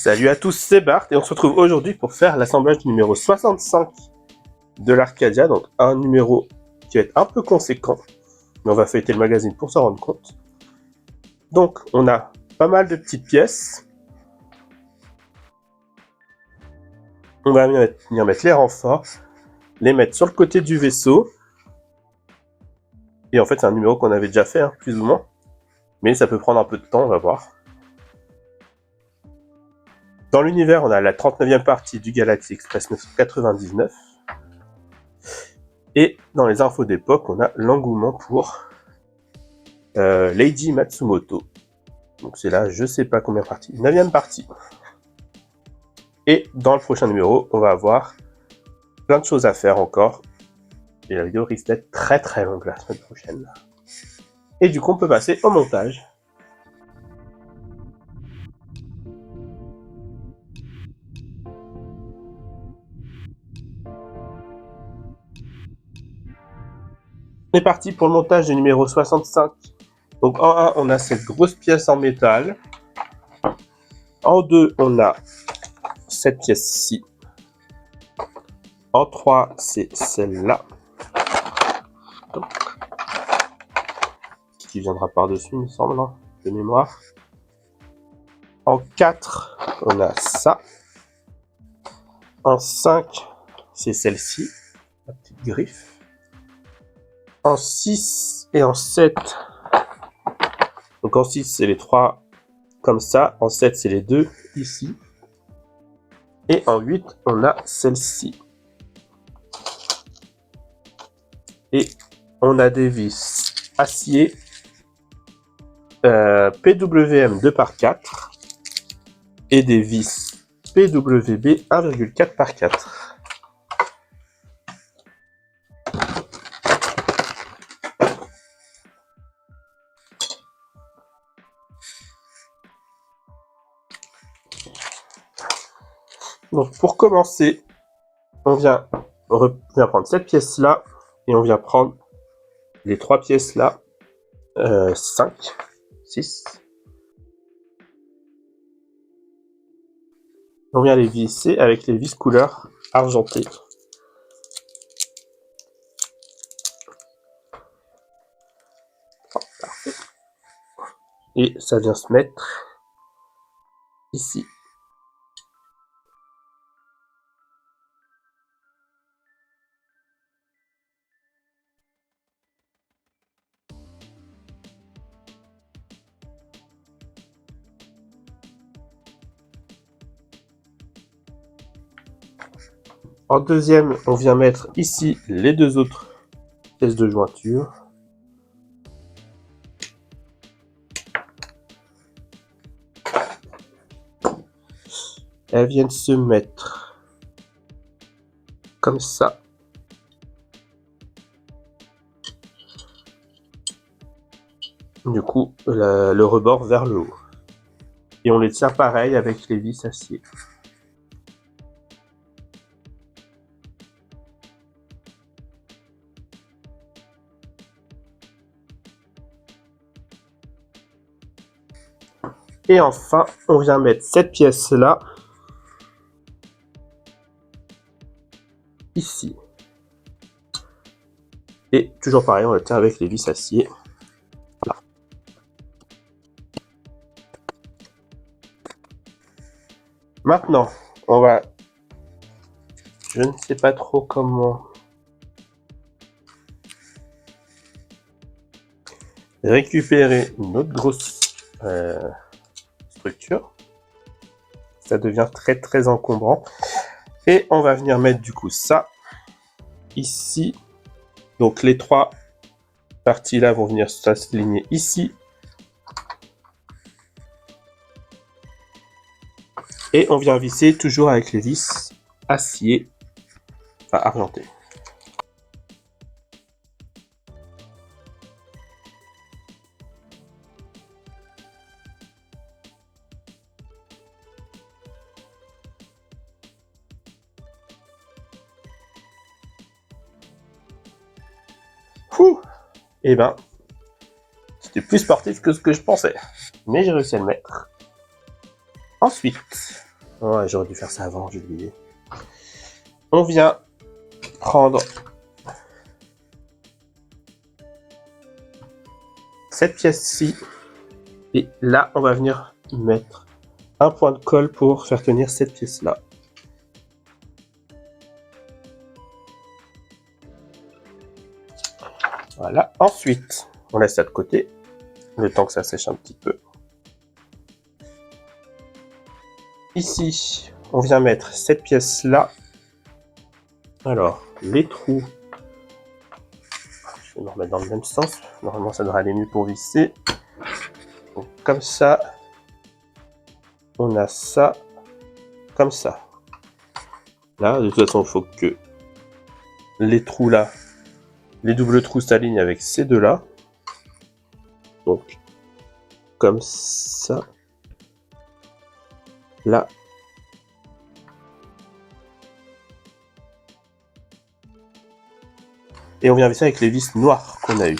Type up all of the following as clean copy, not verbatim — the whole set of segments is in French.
Salut à tous, c'est Bart et on se retrouve aujourd'hui pour faire l'assemblage du numéro 65 de l'Arcadia, donc un numéro qui va être un peu conséquent, mais on va feuilleter le magazine pour s'en rendre compte. Donc on a pas mal de petites pièces. On va venir mettre les renforts, les mettre sur le côté du vaisseau. Et en fait c'est un numéro qu'on avait déjà fait, plus ou moins. Mais ça peut prendre un peu de temps, on va voir. Dans l'univers, on a la 39e partie du Galaxy Express 999. Et dans les infos d'époque, on a l'engouement pour Lady Matsumoto. Donc c'est là, je sais pas combien de parties. 9e partie. Et dans le prochain numéro, on va avoir plein de choses à faire encore. Et la vidéo risque d'être très très longue la semaine prochaine. Et du coup, on peut passer au montage. On est parti pour le montage du numéro 65. Donc en 1, on a cette grosse pièce en métal. En 2, on a cette pièce-ci. En 3, c'est celle-là. Qui viendra par-dessus, il me semble, hein, de mémoire. En 4, on a ça. En 5, c'est celle-ci, la petite griffe. En 6 et en 7, donc en 6, c'est les 3 comme ça. En 7, c'est les 2 ici. Et en 8, on a celle-ci. Et on a des vis acier PWM 2x4 et des vis PWB 1,4x4. Donc pour commencer, on vient prendre cette pièce là et on vient prendre les 3 pièces là, 5, 6. On vient les visser avec les vis couleur argentée. Oh, parfait. Et ça vient se mettre ici. En deuxième, on vient mettre ici les 2 autres pièces de jointure. Elles viennent se mettre comme ça. Du coup, le rebord vers le haut. Et on les tient pareil avec les vis acier. Et enfin, on vient mettre cette pièce-là ici. Et toujours pareil, on le tient avec les vis acier. Voilà. Maintenant, on va... Je ne sais pas trop comment... récupérer notre grosse structure. Ça devient très très encombrant. Et on va venir mettre du coup ça ici. Donc les 3 parties là vont venir s'aligner ici. Et on vient visser toujours avec les vis acier, enfin argenté. Et ben, c'était plus sportif que ce que je pensais. Mais j'ai réussi à le mettre. Ensuite, Ouais, j'aurais dû faire ça avant, j'ai oublié. On vient prendre cette pièce-ci. Et là, on va venir mettre un point de colle pour faire tenir cette pièce-là. Voilà. Ensuite, on laisse ça de côté, le temps que ça sèche un petit peu. Ici, on vient mettre cette pièce-là. Alors, les trous, je vais me remettre dans le même sens. Normalement, ça devrait aller mieux pour visser. Donc, comme ça, on a ça, comme ça. Là, de toute façon, il faut que les trous là, les doubles trous s'alignent avec ces deux-là. Donc, comme ça. Là. Et on vient visser avec les vis noires qu'on a eues.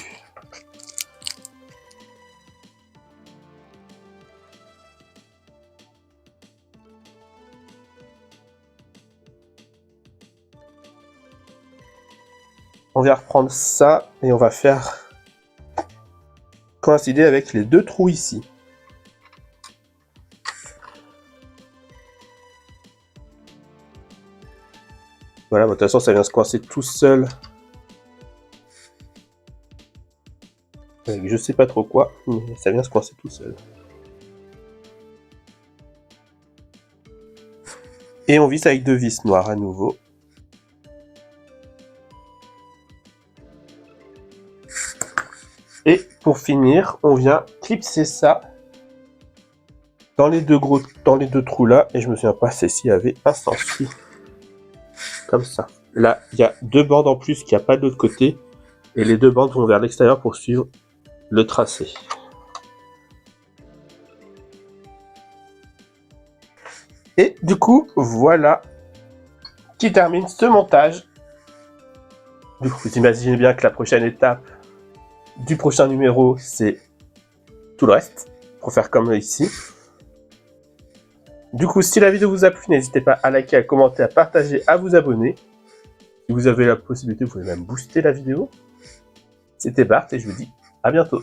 On vient reprendre ça et on va faire coïncider avec les deux trous ici. Voilà, de toute façon ça vient se coincer tout seul. Avec je sais pas trop quoi, mais ça vient se coincer tout seul. Et on visse avec deux vis noires à nouveau. Et pour finir, on vient clipser ça dans les deux trous là. Et je me souviens pas s'il y avait un sens. Comme ça. Là, il y a deux bandes en plus qu'il n'y a pas de l'autre côté. Et les deux bandes vont vers l'extérieur pour suivre le tracé. Et du coup, voilà qui termine ce montage. Du coup, vous imaginez bien que la prochaine étape du prochain numéro, c'est tout le reste, pour faire comme ici. Du coup, si la vidéo vous a plu, n'hésitez pas à liker, à commenter, à partager, à vous abonner. Si vous avez la possibilité, vous pouvez même booster la vidéo. C'était Bart et je vous dis à bientôt.